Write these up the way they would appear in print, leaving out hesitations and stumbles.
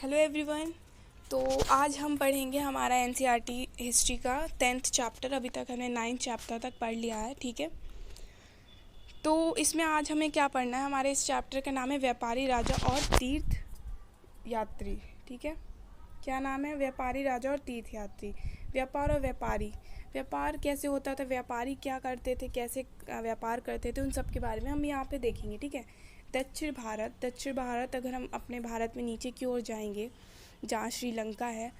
Hello everyone. तो आज हम पढ़ेंगे हमारा एनसीईआरटी हिस्ट्री का 10th चैप्टर। अभी तक हमने 9th चैप्टर तक पढ़ लिया है, ठीक है। तो इसमें आज हमें क्या पढ़ना है, हमारे इस चैप्टर का नाम है व्यापारी राजा और तीर्थ यात्री, ठीक है। क्या नाम है? व्यापारी राजा और तीर्थ यात्री। व्यापार और व्यापारी, व्यापार कैसे होता था, व्यापारी क्या करते थे, कैसे व्यापार करते थे, उन सब के बारे में हम यहाँ पे देखेंगे, ठीक है। दक्षिण भारत अगर हम अपने भारत में नीचे की ओर जाएंगे जहाँ श्रीलंका है,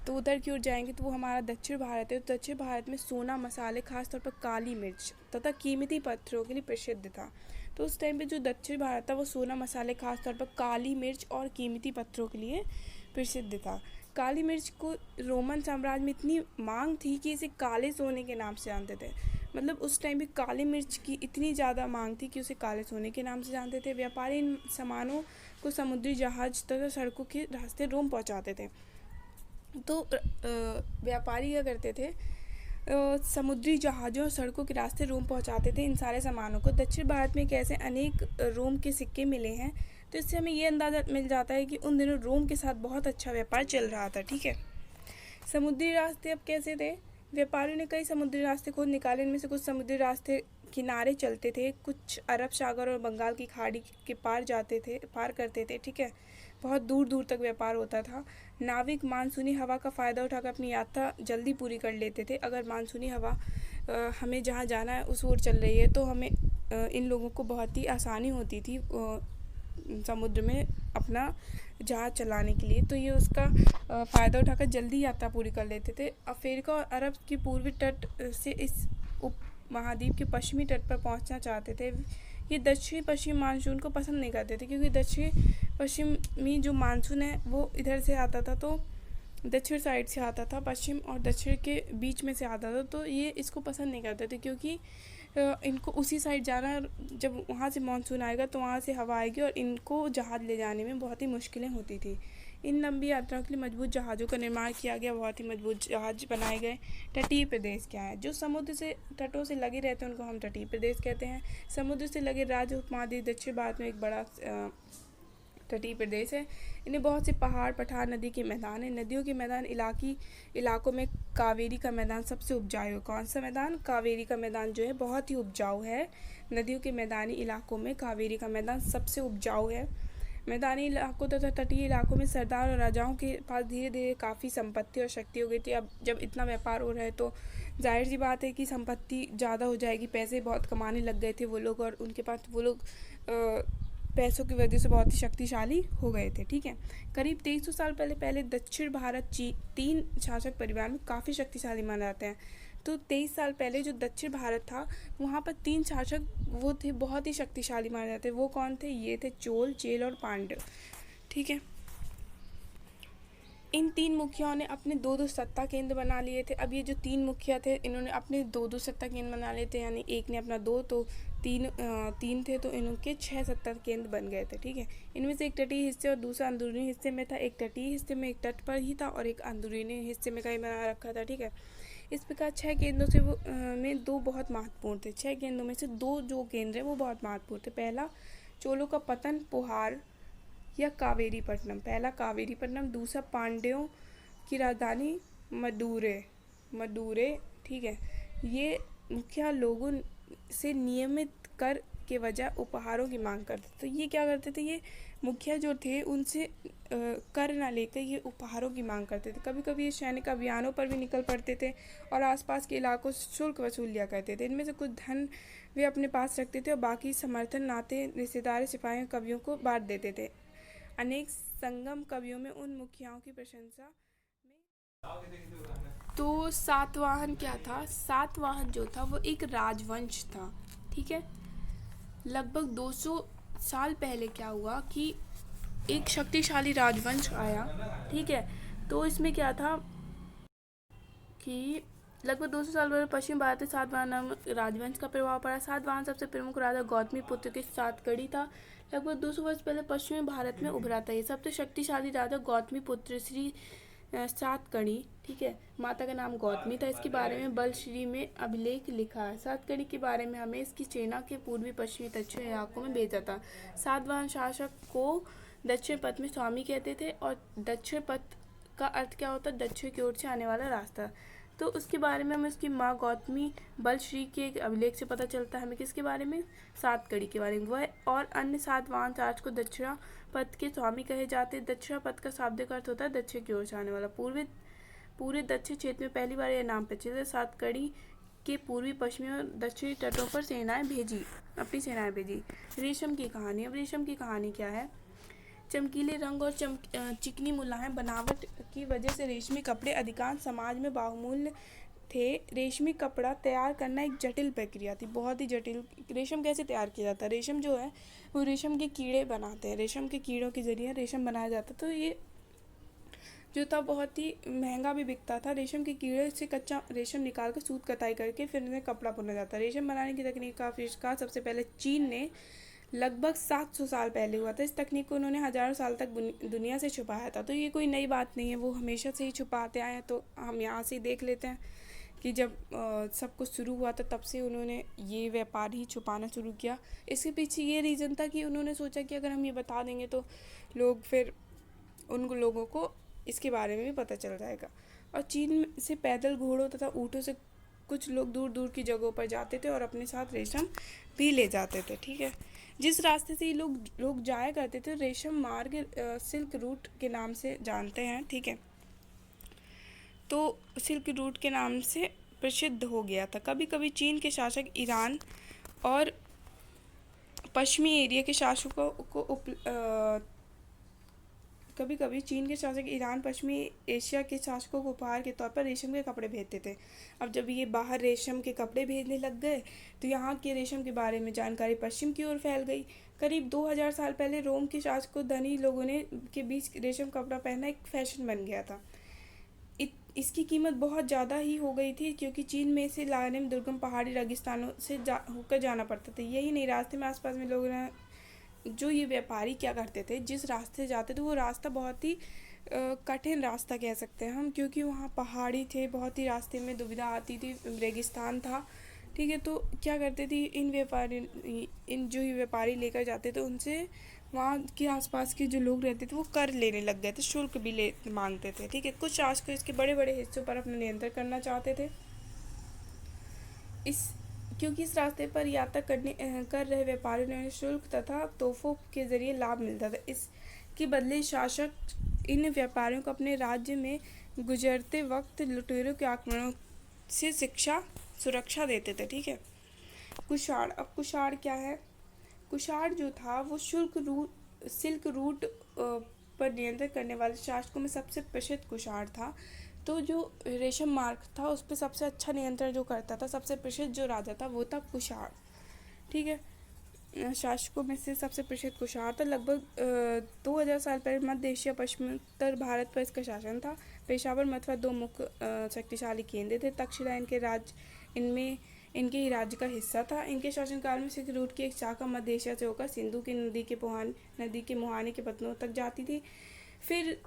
तो उधर की ओर जाएंगे तो वो हमारा दक्षिण भारत है। तो दक्षिण भारत में सोना, मसाले, खासतौर पर काली मिर्च तथा कीमती पत्थरों के लिए प्रसिद्ध था। तो उस टाइम पे जो दक्षिण भारत था वो सोना, मसाले, खासतौर पर काली मिर्च और कीमती पत्थरों के लिए प्रसिद्ध था। काली मिर्च को रोमन साम्राज्य में इतनी मांग थी कि इसे काले सोने के नाम से जानते थे। मतलब उस टाइम भी काली मिर्च की इतनी ज़्यादा मांग थी कि उसे काले सोने के नाम से जानते थे। व्यापारी इन सामानों को समुद्री जहाज तथा सड़कों के रास्ते रोम पहुंचाते थे। तो व्यापारी क्या करते थे, समुद्री जहाज़ों और सड़कों के रास्ते रोम पहुंचाते थे इन सारे सामानों को। दक्षिण भारत में कैसे अनेक रोम के सिक्के मिले हैं, तो इससे हमें ये अंदाज़ा मिल जाता है कि उन दिनों रोम के साथ बहुत अच्छा व्यापार चल रहा था, ठीक है। समुद्री रास्ते अब कैसे थे? व्यापारियों ने कई समुद्री रास्ते खोज निकाले। इनमें से कुछ समुद्री रास्ते किनारे चलते थे, कुछ अरब सागर और बंगाल की खाड़ी के पार करते थे, ठीक है। बहुत दूर दूर तक व्यापार होता था। नाविक मानसूनी हवा का फ़ायदा उठाकर अपनी यात्रा जल्दी पूरी कर लेते थे। अगर मानसूनी हवा हमें जहाँ जाना है उस ओर चल रही है तो हमें इन लोगों को बहुत ही आसानी होती थी समुद्र में अपना जहाज़ चलाने के लिए। तो ये उसका फ़ायदा उठाकर जल्दी यात्रा पूरी कर लेते थे। अफ्रीका और अरब की पूर्वी तट से इस उप महाद्वीप के पश्चिमी तट पर पहुंचना चाहते थे। ये दक्षिणी पश्चिमी मानसून को पसंद नहीं करते थे, क्योंकि दक्षिणी पश्चिमी जो मानसून है वो इधर से आता था, तो दक्षिण साइड से आता था, पश्चिम और दक्षिण के बीच में से आता था। तो ये इसको पसंद नहीं करते थे, क्योंकि इनको उसी साइड जाना, जब वहाँ से मानसून आएगा तो वहाँ से हवा आएगी और इनको जहाज़ ले जाने में बहुत ही मुश्किलें होती थी। इन लंबी यात्राओं के लिए मजबूत जहाज़ों का निर्माण किया गया। बहुत ही मजबूत जहाज़ बनाए गए। तटीय प्रदेश क्या है? जो समुद्र से तटों से लगे रहते हैं उनको हम तटीय प्रदेश कहते हैं। समुद्र से लगे राज्य उपमहाद्वीप दक्षिण भारत में एक बड़ा तटीय प्रदेश है। इन्हें बहुत से पहाड़, पठार, नदी के मैदान है। नदियों के मैदान इलाकों में कावेरी का मैदान सबसे उपजाऊ है। कौन सा मैदान? कावेरी का मैदान जो है बहुत ही उपजाऊ है। नदियों के मैदानी इलाकों में कावेरी का मैदान सबसे उपजाऊ है। मैदानी इलाकों तथा तटीय इलाकों में सरदार और राजाओं के पास धीरे धीरे काफ़ी संपत्ति और शक्ति हो गई थी। अब जब इतना व्यापार हो रहा है तो जाहिर सी बात है कि संपत्ति ज़्यादा हो जाएगी। पैसे बहुत कमाने लग गए थे वो लोग, और उनके पास वो लोग पैसों की वजह से बहुत ही शक्तिशाली हो गए थे, ठीक है। करीब 2300 साल पहले दक्षिण भारत 3 शासक परिवार में काफ़ी शक्तिशाली माने जाते हैं। तो 23 साल पहले जो दक्षिण भारत था वहाँ पर 3 शासक वो थे, बहुत ही शक्तिशाली माने जाते हैं। वो कौन थे? ये थे चोल, चेल और पांड्य, ठीक है। इन 3 मुखियाओं ने अपने 2-2 सत्ता केंद्र बना लिए थे। अब ये जो 3 मुखिया थे इन्होंने अपने 2-2 सत्ता केंद्र बना लिए थे, यानी एक ने अपना 2, तो 3 थे, तो इनके 6 सत्ता केंद्र बन गए थे, ठीक है। इनमें से एक तटीय हिस्से और दूसरा अंदरूनी हिस्से में था। एक तटीय हिस्से में एक तट पर ही था और एक अंदरूनी हिस्से में कहीं बना रखा था, ठीक है। इस प्रकार 6 केंद्रों से में 2 बहुत महत्वपूर्ण थे। 6 केंद्रों में से 2 जो केंद्र है वो बहुत महत्वपूर्ण थे। पहला चोलों का पतन, पुहार या कावेरीपट्टनम। पहला कावेरीपट्टनम, दूसरा पांड्यों की राजधानी मदुरै, ठीक है। ये मुखिया लोगों से नियमित कर के वजह उपहारों की मांग करते थे। तो ये क्या करते थे, ये मुखिया जो थे उनसे कर ना लेकर ये उपहारों की मांग करते थे। कभी कभी ये सैनिक अभियानों पर भी निकल पड़ते थे और आसपास के इलाकों से शुल्क वसूल लिया करते थे। इनमें से कुछ धन वे अपने पास रखते थे और बाकी समर्थन नाते रिश्तेदार, सिपाहियों, कवियों को बांट देते थे। अनेक संगम कवियों में उन मुखियाओं की प्रशंसा में। तो सातवाहन क्या था? सातवाहन जो था वो एक राजवंश था, ठीक है। लगभग 200 साल पहले क्या हुआ कि एक शक्तिशाली राजवंश आया, ठीक है। तो इसमें क्या था कि लगभग 200 साल पहले पश्चिम भारत में सातवाहन नाम राजवंश का प्रभाव पड़ा। सातवाहन सबसे प्रमुख राजा गौतमी पुत्र के सातकड़ी था। लगभग 200 वर्ष पहले पश्चिमी भारत में उभरा था। ये सबसे शक्तिशाली राजा गौतमी पुत्र श्री सातकड़ी, ठीक है। माता का नाम गौतमी था। इसके बारे में बलश्री में अभिलेख लिखा है। सातकड़ी के बारे में हमें इसकी सेना के पूर्वी, पश्चिमी, दक्षिण इलाकों में भेजा था। सातवाहन शासक को दक्षिण पथ में स्वामी कहते थे, और दक्षिण पथ का अर्थ क्या होता है? दक्षिण की ओर से आने वाला रास्ता। तो उसके बारे में हमें उसकी माँ गौतमी बलश्री के एक अभिलेख से पता चलता है हमें। किसके बारे में? सातकड़ी के बारे में। वह और अन्य 7 वाहन चार्ज को दक्षिणा पथ के स्वामी कहे जाते। दक्षिणा पथ का शाब्दिक अर्थ होता है दक्षिण की ओर से आने वाला। पूरे दक्षिण क्षेत्र में पहली बार यह नाम प्रचलित है। सातकड़ी के पूर्वी, पश्चिमी और दक्षिणी तटों पर अपनी सेनाएं भेजी। रेशम की कहानी। अब रेशम की कहानी क्या है? चमकीले रंग और चिकनी मुलायम बनावट की वजह से रेशमी कपड़े अधिकांश समाज में बहुमूल्य थे। रेशमी कपड़ा तैयार करना एक जटिल प्रक्रिया थी, बहुत ही जटिल। रेशम कैसे तैयार किया जाता है? रेशम जो है वो रेशम के कीड़े बनाते हैं, रेशम के कीड़ों के जरिए रेशम बनाया जाता। तो ये जो था बहुत ही महंगा भी बिकता था। रेशम के कीड़े से कच्चा रेशम निकाल कर सूत कताई करके फिर उन्हें कपड़ा बुना जाता। रेशम बनाने की तकनीक का आविष्कार सबसे पहले चीन ने लगभग 700 साल पहले हुआ था। इस तकनीक को उन्होंने हजारों साल तक दुनिया से छुपाया था। तो ये कोई नई बात नहीं है, वो हमेशा से ही छुपाते आए हैं। तो हम यहाँ से ही देख लेते हैं कि जब सब कुछ शुरू हुआ था तब से उन्होंने ये व्यापार ही छुपाना शुरू किया। इसके पीछे ये रीज़न था कि उन्होंने सोचा कि अगर हम ये बता देंगे तो लोग फिर उन लोगों को इसके बारे में भी पता चल जाएगा। और चीन से पैदल घोड़ों तथा ऊँटों से कुछ लोग दूर दूर की जगहों पर जाते थे और अपने साथ रेशम भी ले जाते थे। ठीक है, जिस रास्ते से ये लोग जाया करते थे रेशम मार्ग सिल्क रूट के नाम से जानते हैं। ठीक है, तो सिल्क रूट के नाम से प्रसिद्ध हो गया था। कभी कभी चीन के शासक ईरान और पश्चिमी एरिया के शासकों को कभी कभी चीन के शासक ईरान पश्चिमी एशिया के शासकों को उपहार के तौर पर रेशम के कपड़े भेजते थे। अब जब ये बाहर रेशम के कपड़े भेजने लग गए तो यहाँ के रेशम के बारे में जानकारी पश्चिम की ओर फैल गई। करीब 2000 साल पहले रोम के शासकों धनी लोगों ने के बीच रेशम कपड़ा पहनना एक फैशन बन गया था। इसकी कीमत बहुत ज़्यादा ही हो गई थी क्योंकि चीन में से लाने में दुर्गम पहाड़ी रेगिस्तानों से होकर जाना पड़ता था। यही नहीं, रास्ते में आसपास में लोगों ने जो ये व्यापारी क्या करते थे, जिस रास्ते से जाते थे वो रास्ता बहुत ही कठिन रास्ता कह सकते हैं हम, क्योंकि वहाँ पहाड़ी थे, बहुत ही रास्ते में दुविधा आती थी, रेगिस्तान था। ठीक है, तो क्या करते थे इन जो ये व्यापारी लेकर जाते थे उनसे वहाँ के आसपास के जो लोग रहते थे वो कर लेने लग गए थे, शुल्क भी मांगते थे। ठीक है, कुछ शासक इसके बड़े बड़े हिस्सों पर अपना नियंत्रण करना चाहते थे। क्योंकि इस रास्ते पर यात्रा कर रहे व्यापारियों ने शुल्क तथा तोहफों के जरिए लाभ मिलता था। इसके बदले शासक इन व्यापारियों को अपने राज्य में गुजरते वक्त लुटेरों के आक्रमणों से सुरक्षा देते थे। ठीक है, कुषाण। अब कुषाण क्या है? कुषाण जो था वो सिल्क रूट पर नियंत्रण करने वाले शासकों में सबसे प्रसिद्ध कुषाण था। तो जो रेशम मार्ग था उस पर सबसे अच्छा नियंत्रण जो करता था, सबसे प्रसिद्ध जो राजा था वो था कुषाण। ठीक है, शासकों में से सबसे प्रसिद्ध कुषाण था। लगभग 2000 साल पहले मध्य एशिया पश्चिमोत्तर भारत पर इसका शासन था। पेशावर मथुरा 2 मुख्य शक्तिशाली केंद्र थे। तक्षशिला इनके ही राज्य का हिस्सा था। इनके शासनकाल में सिल्क रूट की एक शाखा मध्य एशिया से होकर सिंधु की नदी के मुहाने के पत्तनों तक जाती थी। फिर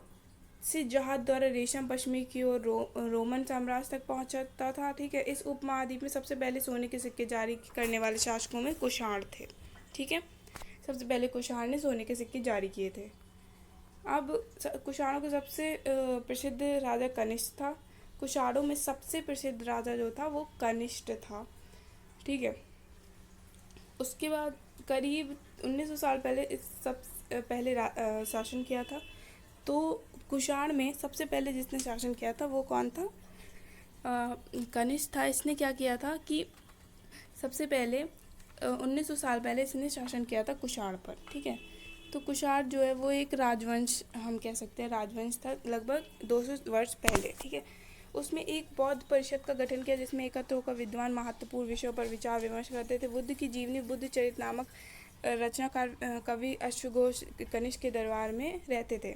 से जहाज द्वारा रेशम पश्चिमी की ओर रोमन साम्राज्य तक पहुंचता था। ठीक है, इस उपमहाद्वीप में सबसे पहले सोने के सिक्के जारी करने वाले शासकों में कुषाण थे। ठीक है, सबसे पहले कुषाण ने सोने के सिक्के जारी किए थे। अब कुषाणों का सबसे प्रसिद्ध राजा कनिष्क था। कुषाणों में सबसे प्रसिद्ध राजा जो था वो कनिष्क था। ठीक है, उसके बाद करीब 1900 साल पहले पहले शासन किया था। तो कुषाण में सबसे पहले जिसने शासन किया था वो कौन था? कनिष्क था। इसने क्या किया था कि सबसे पहले 1900 साल पहले इसने शासन किया था कुषाण पर। ठीक है, तो कुषाण जो है वो एक राजवंश, हम कह सकते हैं राजवंश था, लगभग 200 वर्ष पहले। ठीक है, उसमें एक बौद्ध परिषद का गठन किया जिसमें एकत्र होकर विद्वान महत्वपूर्ण विषयों पर विचार विमर्श करते थे। बुद्ध की जीवनी बुद्ध चरित नामक रचनाकार कवि अश्वघोष कनिष्क के दरबार में रहते थे।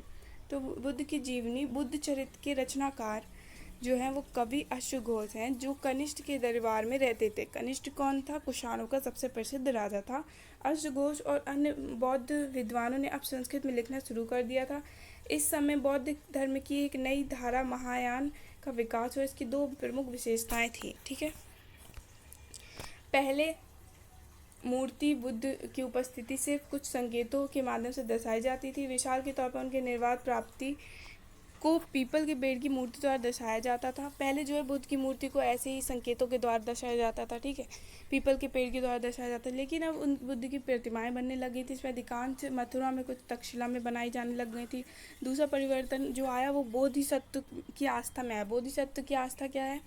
तो बुद्ध की जीवनी बुद्ध चरित के रचनाकार जो हैं वो कवि अश्वघोष हैं, जो कनिष्क के दरबार में रहते थे। कनिष्क कौन था? कुषाणों का सबसे प्रसिद्ध राजा था। अश्वघोष और अन्य बौद्ध विद्वानों ने अब संस्कृत में लिखना शुरू कर दिया था। इस समय बौद्ध धर्म की एक नई धारा महायान का विकास हुआ। इसकी 2 प्रमुख विशेषताएं थी। ठीक है, पहले मूर्ति बुद्ध की उपस्थिति से कुछ संकेतों के माध्यम से दर्शाई जाती थी। विशाल के तौर पर उनके निर्वात प्राप्ति को पीपल के पेड़ की मूर्ति द्वारा दर्शाया जाता था। पहले जो है बुद्ध की मूर्ति को ऐसे ही संकेतों के द्वारा दर्शाया जाता था, ठीक है, पीपल के पेड़ के द्वारा दर्शाया जाता था। लेकिन अब उन बुद्ध की प्रतिमाएं बनने लगी थी। इसमें अधिकांश मथुरा में, कुछ तक्षशिला में बनाई जाने लग गई थी। दूसरा परिवर्तन जो आया वो बोधिसत्व की आस्था में आया। बोधिसत्व की आस्था क्या है?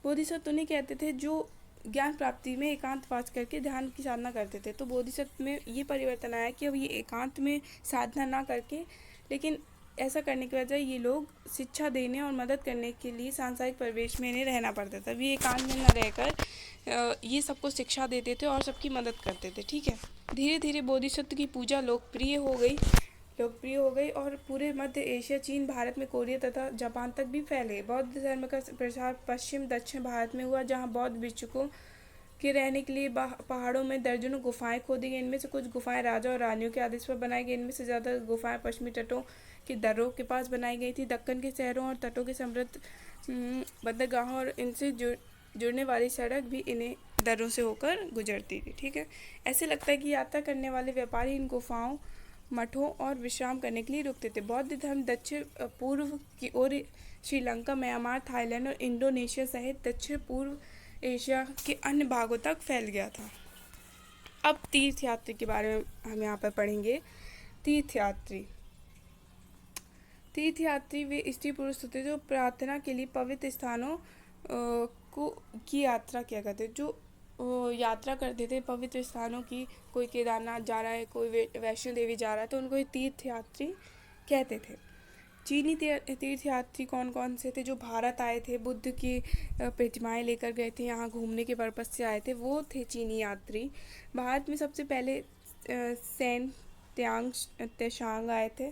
बोधिसत्व उन्हें कहते थे जो ज्ञान प्राप्ति में एकांतवास करके ध्यान की साधना करते थे। तो बोधिसत्व में ये परिवर्तन आया कि अब ये एकांत में साधना ना करके, लेकिन ऐसा करने की वजह ये लोग शिक्षा देने और मदद करने के लिए सांसारिक परिवेश में इन्हें रहना पड़ता था। वे एकांत में न रहकर ये सबको शिक्षा देते थे और सबकी मदद करते थे, ठीक है। धीरे धीरे बोधिसत्व की पूजा लोकप्रिय हो गई और पूरे मध्य एशिया, चीन, भारत में कोरिया तथा जापान तक भी फैले। बौद्ध धर्म का प्रसार पश्चिम दक्षिण भारत में हुआ, जहाँ बौद्ध भिक्षुकों के रहने के लिए पहाड़ों में दर्जनों गुफाएं खोदी गई। इनमें से कुछ गुफाएं राजा और रानियों के आदेश पर बनाई गई। इनमें से ज़्यादा गुफाएं पश्चिमी तटों के दर्रों के पास बनाई गई थी। दक्कन के शहरों और तटों के समृद्ध बंदरगाहों और इनसे जुड़ने वाली सड़क भी इन्हें दर्रों से होकर गुजरती थी, ठीक है। ऐसे लगता है कि यात्रा करने वाले व्यापारी इन गुफाओं, मठों और विश्राम करने के लिए रुकते थे। बौद्ध धर्म दक्षिण पूर्व की ओर श्रीलंका, म्यांमार, थाईलैंड और इंडोनेशिया सहित दक्षिण पूर्व एशिया के अन्य भागों तक फैल गया था। अब तीर्थयात्री के बारे में हम यहाँ पर पढ़ेंगे। तीर्थयात्री वे स्त्री पुरुष होते जो प्रार्थना के लिए पवित्र स्थानों की यात्रा किया करते, जो यात्रा करते थे पवित्र स्थानों की। कोई केदारनाथ जा रहा है, कोई वैष्णो देवी जा रहा है, तो उनको ये तीर्थयात्री कहते थे। चीनी तीर्थयात्री कौन कौन से थे? जो भारत आए थे, बुद्ध की प्रतिमाएं लेकर गए थे, यहाँ घूमने के पर्पज से आए थे, वो थे चीनी यात्री। भारत में सबसे पहले सेन त्सांग आए थे,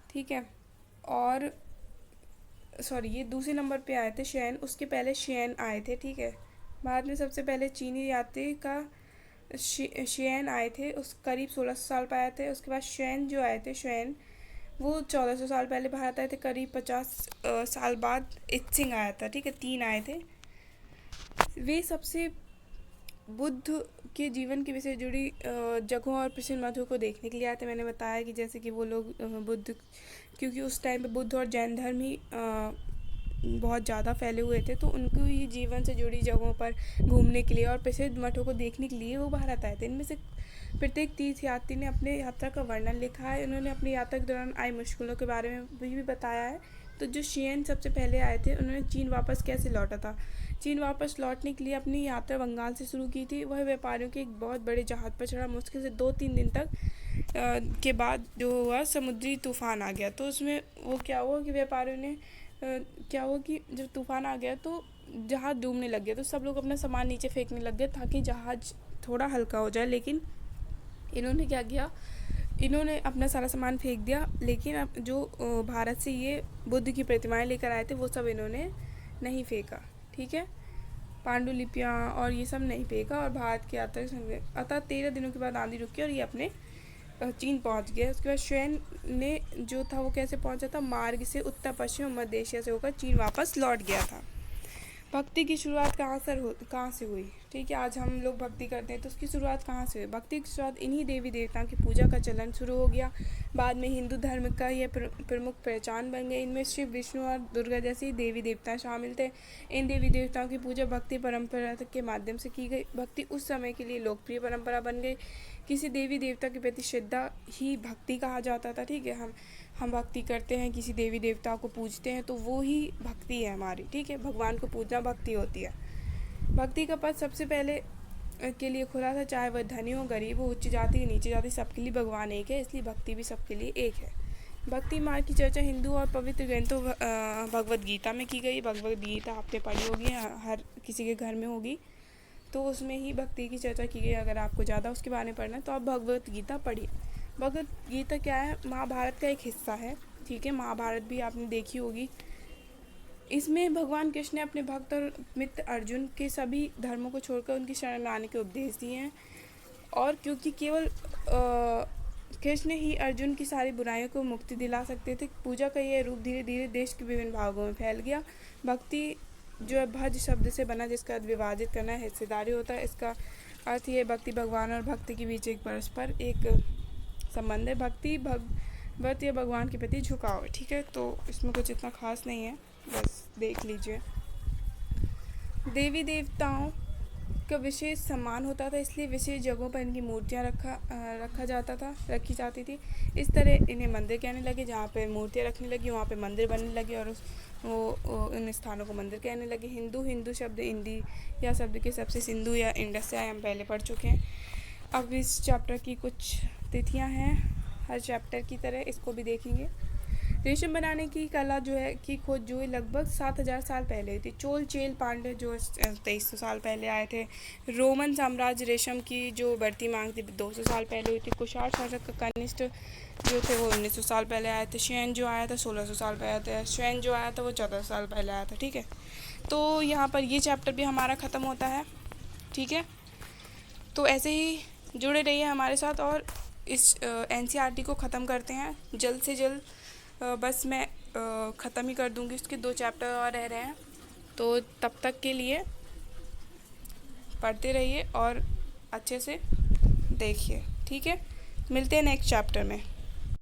ठीक है। और ये दूसरे नंबर पे आए थे शेन, उसके पहले शेन आए थे, ठीक है। भारत में सबसे पहले चीनी यात्री का शेन आए थे, उस करीब 1600 साल पर आए थे। उसके बाद शेन जो आए थे, शेन वो 1400 साल पहले भारत आए थे। करीब 50 साल बाद इत्सिंग आया था, ठीक है। 3 आए थे। वे सबसे बुद्ध के जीवन के विषय जुड़ी जगहों और प्रसिद्ध मठों को देखने के लिए आए थे। मैंने बताया कि जैसे कि वो लोग बुद्ध, क्योंकि उस टाइम पे बुद्ध और जैन धर्म ही बहुत ज़्यादा फैले हुए थे, तो उनको ही जीवन से जुड़ी जगहों पर घूमने के लिए और प्रसिद्ध मठों को देखने के लिए वो भारत आए थे। इनमें से प्रत्येक तीर्थयात्री ने अपने यात्रा का वर्णन लिखा है। उन्होंने अपनी यात्रा के दौरान आई मुश्किलों के बारे में भी बताया है। तो जो शेन सबसे पहले आए थे, उन्होंने चीन वापस कैसे लौटा था। चीन वापस लौटने के लिए अपनी यात्रा बंगाल से शुरू की थी। वह व्यापारियों के एक बहुत बड़े जहाज़ पर चढ़ा। मुश्किल से 2-3 दिन तक के बाद जो हुआ, समुद्री तूफान आ गया। तो उसमें वो क्या हुआ कि व्यापारियों ने कि जब तूफान आ गया तो जहाज़ डूबने लग गया। तो सब लोग अपना सामान नीचे फेंकने लग गए ताकि जहाज़ थोड़ा हल्का हो जाए। लेकिन इन्होंने क्या किया, इन्होंने अपना सारा सामान फेंक दिया। लेकिन अब जो भारत से ये बुद्ध की प्रतिमाएं लेकर आए थे वो सब इन्होंने नहीं फेंका, ठीक है। पांडुलिपियाँ और ये सब नहीं फेंका और भारत की यात्रा अतः 13 दिनों के बाद आंधी रुकी और ये अपने चीन पहुंच गए। उसके बाद शेन ने जो था वो कैसे पहुंचा था, मार्ग से उत्तर पश्चिम मध्य एशिया से होकर चीन वापस लौट गया था। भक्ति की शुरुआत कहाँ से हुई, ठीक है। आज हम लोग भक्ति करते हैं तो उसकी शुरुआत कहाँ से हुई? भक्ति की शुरुआत इन्हीं देवी देवताओं की पूजा का चलन शुरू हो गया। बाद में हिंदू धर्म का यह प्रमुख पहचान बन गई। इनमें शिव, विष्णु और दुर्गा जैसी देवी देवता शामिल थे। इन देवी देवताओं की पूजा भक्ति परंपरा के माध्यम से की गई। भक्ति उस समय के लिए लोकप्रिय परंपरा बन गई। किसी देवी देवता के प्रति श्रद्धा ही भक्ति कहा जाता था, ठीक है। हम भक्ति करते हैं, किसी देवी देवता को पूजते हैं तो वो ही भक्ति है हमारी, ठीक है। भगवान को पूजना भक्ति होती है। भक्ति का पथ सबसे पहले के लिए खुला था, चाहे वह धनी हो, गरीब हो, उच्च जाति हो, नीचे जाति, सबके लिए भगवान एक है। इसलिए भक्ति भी सबके लिए एक है। भक्ति मार्ग की चर्चा हिंदू और पवित्र ग्रंथों भगवद गीता में की गई। भगवद गीता आपने पढ़ी होगी, हर किसी के घर में होगी, तो उसमें ही भक्ति की चर्चा की गई। अगर आपको ज़्यादा उसके बारे में पढ़ना है तो आप भगवद गीता पढ़िए। भगवद गीता क्या है? महाभारत का एक हिस्सा है, ठीक है। महाभारत भी आपने देखी होगी। इसमें भगवान कृष्ण ने अपने भक्त और मित्र अर्जुन के सभी धर्मों को छोड़कर उनकी शरण में आने के उपदेश दिए हैं। और क्योंकि केवल कृष्ण ही अर्जुन की सारी बुराइयों को मुक्ति दिला सकते थे, पूजा का यह रूप धीरे धीरे देश के विभिन्न भागों में फैल गया। भक्ति जो है भज शब्द से बना, जिसका अर्थ विभाजित करना है, हिस्सेदारी होता है। इसका अर्थ ये भक्ति भगवान और भक्ति के बीच एक परस्पर एक संबंध है। भक्ति या भगवान के प्रति झुकाव है, ठीक है। तो इसमें कुछ इतना खास नहीं है, बस देख लीजिए। देवी देवताओं का विशेष सम्मान होता था, इसलिए विशेष जगहों पर इनकी मूर्तियाँ रखी जाती थी। इस तरह इन्हें मंदिर कहने लगे, जहाँ पे मूर्तियाँ रखने लगी वहाँ पे मंदिर बनने लगे, और वो इन स्थानों को मंदिर कहने लगे। हिंदू शब्द इंडिया शब्द के सबसे सिंधु या इंडस से आए, हम पहले पढ़ चुके हैं। अब इस चैप्टर की कुछ तिथियाँ हैं, हर चैप्टर की तरह इसको भी देखेंगे। रेशम बनाने की कला जो है की खोज जो है लगभग 7000 साल पहले हुई थी। चोल चेल पांड्य जो 2300 साल पहले आए थे। रोमन साम्राज्य रेशम की जो बढ़ती मांग थी 200 साल पहले हुई थी। कुषाण शासक कनिष्ठ जो थे वो 1900 साल पहले आए थे। शैन जो आया था 1600 साल पहले आया था। शैन जो आया था वो 14 साल पहले आया था, ठीक है। तो यहाँ पर ये चैप्टर भी हमारा ख़त्म होता है, ठीक है। तो ऐसे ही जुड़े रहिए हमारे साथ और इस NCERT को ख़त्म करते हैं जल्द से जल्द। बस मैं ख़त्म ही कर दूँगी, उसके 2 चैप्टर और रह रहे हैं। तो तब तक के लिए पढ़ते रहिए और अच्छे से देखिए, ठीक है। मिलते हैं नेक्स्ट चैप्टर में।